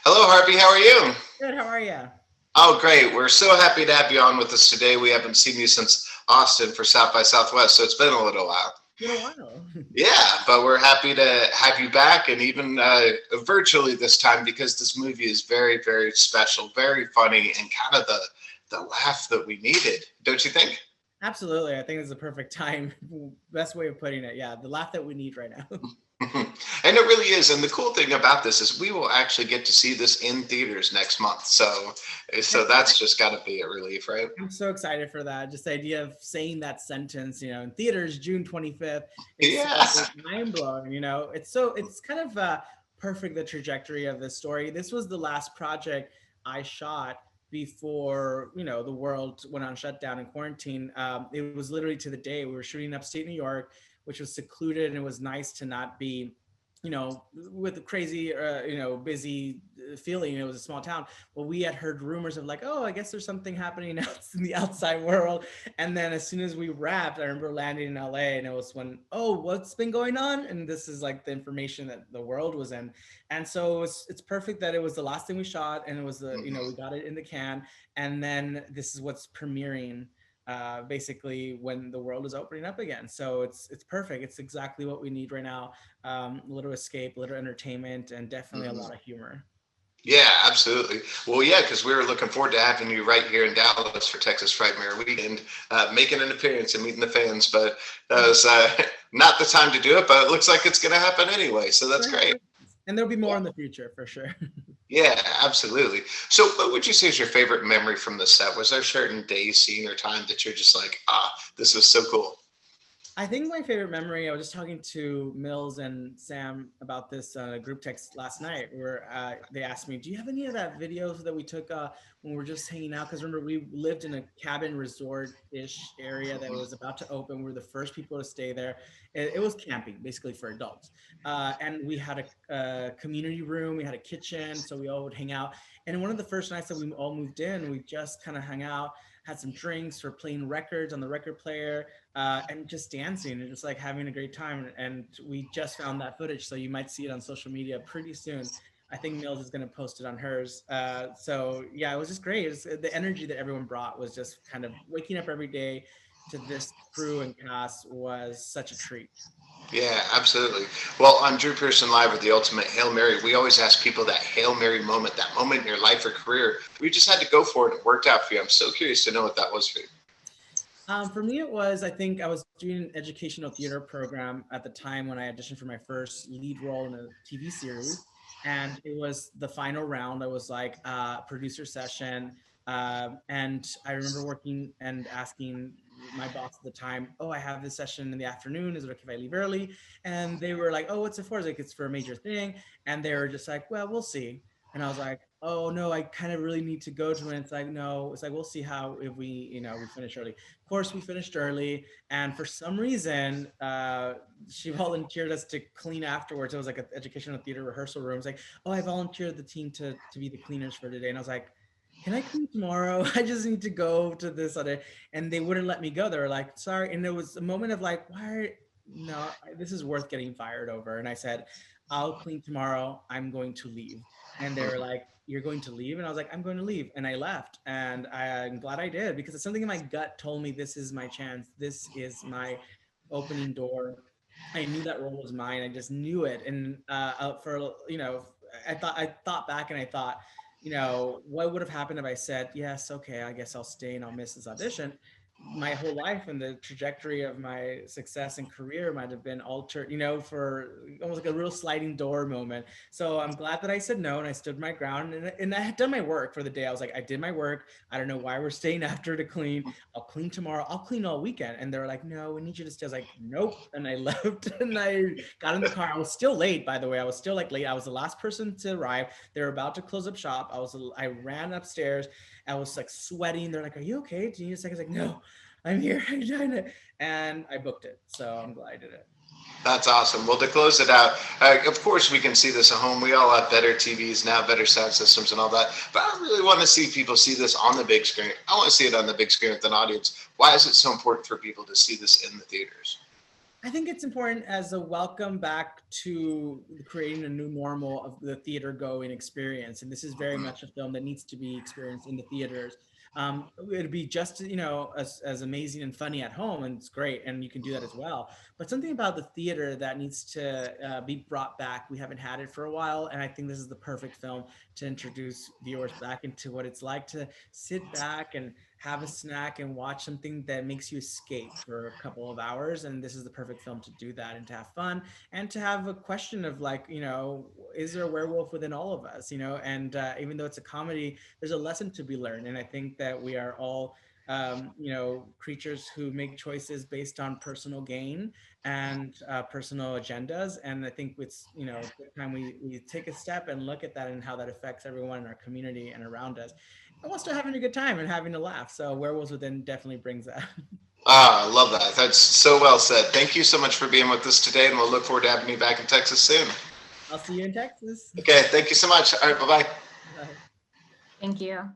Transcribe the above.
Hello, Harvey. How are you? Good. How are you? Oh, great. We're so happy to have you on with us today. We haven't seen you since Austin for South by Southwest, so it's been a little while. It's been a while. Yeah, but we're happy to have you back and even virtually this time because this movie is very, very special, very funny, and kind of the laugh that we needed, don't you think? Absolutely. I think it's the perfect time. Best way of putting it. Yeah, the laugh that we need right now. And it really is. And the cool thing about this is we will actually get to see this in theaters next month. So that's just got to be a relief, right? I'm so excited for that. Just the idea of saying that sentence, in theaters June 25th. It's Yeah. so mind blowing. It's kind of perfect the trajectory of this story. This was the last project I shot before the world went on shutdown and quarantine. It was literally to the day we were shooting upstate New York, which was secluded, and it was nice to not be with the crazy, busy feeling. It was a small town. Well, we had heard rumors of like, oh, I guess there's something happening out in the outside world. And then as soon as we wrapped, I remember landing in LA, and it was when, oh, what's been going on? And this is like the information that the world was in. And so it's perfect that it was the last thing we shot, and it was we got it in the can. And then this is what's premiering basically when the world is opening up again. So it's perfect. It's exactly what we need right now. A little escape, a little entertainment, and definitely a Mhm. lot of humor. Yeah, absolutely. Well, yeah, because we were looking forward to having you right here in Dallas for Texas Frightmare Weekend, making an appearance and meeting the fans. But that was not the time to do it, but it looks like it's going to happen anyway. So that's great. And there'll be more in the future for sure. Yeah, absolutely. So, what would you say is your favorite memory from the set? Was there a certain day, scene, or time that you're just like, this was so cool? I think my favorite memory, I was just talking to Mills and Sam about this group text last night where they asked me, do you have any of that videos that we took when we were just hanging out? Because remember, we lived in a cabin resort-ish area that was about to open. We were the first people to stay there. It was camping, basically for adults. And we had a community room, we had a kitchen, so we all would hang out. And one of the first nights that we all moved in, we just kind of hung out, had some drinks, were playing records on the record player, and just dancing and just like having a great time. And we just found that footage, so you might see it on social media pretty soon. I think Mills is going to post it on hers. So yeah, it was just great. The energy that everyone brought was just kind of waking up every day to this crew and cast was such a treat. Yeah, absolutely. Well, on Drew Pearson Live with the Ultimate Hail Mary, we always ask people that Hail Mary moment, that moment in your life or career. We just had to go for it. It worked out for you. I'm so curious to know what that was for you. For me, it was, I think I was doing an educational theater program at the time when I auditioned for my first lead role in a TV series. And it was the final round. I was like producer session. And I remember working and asking my boss at the time, oh, I have this session in the afternoon. Is it okay if I leave early? And they were like, oh, what's it for? I was like, it's for a major thing. And they were just like, well, we'll see. And I was like, oh no, I kind of really need to go to it. And it's like, no, it's like, we'll see how if we finish early. Of course, we finished early. And for some reason, she volunteered us to clean afterwards. It was like an educational theater rehearsal room. It's like, oh, I volunteered the team to be the cleaners for today. And I was like, can I clean tomorrow? I just need to go to this other. And they wouldn't let me go. They were like, sorry. And there was a moment of like, why? No, this is worth getting fired over. And I said, I'll clean tomorrow. I'm going to leave. And they were like, you're going to leave? And I was like, I'm going to leave. And I left. And I'm glad I did because it's something in my gut told me this is my chance. This is my opening door. I knew that role was mine. I just knew it. And for, I thought back and I thought, what would have happened if I said, yes, okay, I guess I'll stay and I'll miss this audition. My whole life and the trajectory of my success and career might have been altered, for almost like a real sliding door moment. So I'm glad that I said no and I stood my ground and I had done my work for the day. I was like, I did my work. I don't know why we're staying after to clean. I'll clean tomorrow. I'll clean all weekend. And they were like, no, we need you to stay. I was like, nope. And I left and I got in the car. I was still late, by the way. I was still like late. I was the last person to arrive. They were about to close up shop. I ran upstairs. I was like sweating. They're like, are you okay? Do you need a second? I was like, no, I'm here. I'm trying to, and I booked it. So I'm glad I did it. That's awesome. Well, to close it out, of course, we can see this at home. We all have better TVs now, better sound systems, and all that. But I really want to see people see this on the big screen. I want to see it on the big screen with an audience. Why is it so important for people to see this in the theaters? I think it's important as a welcome back to creating a new normal of the theater going experience. And this is very much a film that needs to be experienced in the theaters. It'd be just, as amazing and funny at home, and it's great. And you can do that as well. But something about the theater that needs to be brought back. We haven't had it for a while. And I think this is the perfect film to introduce viewers back into what it's like to sit back and have a snack and watch something that makes you escape for a couple of hours. And this is the perfect film to do that and to have fun and to have a question of like, is there a werewolf within all of us, and even though it's a comedy, there's a lesson to be learned. And I think that we are all creatures who make choices based on personal gain and personal agendas. And I think it's, the time we take a step and look at that and how that affects everyone in our community and around us. And we're still having a good time and having a laugh. So Werewolves Within definitely brings that. I love that. That's so well said. Thank you so much for being with us today, and we'll look forward to having you back in Texas soon. I'll see you in Texas. Okay, thank you so much. All right, bye-bye. Bye. Thank you.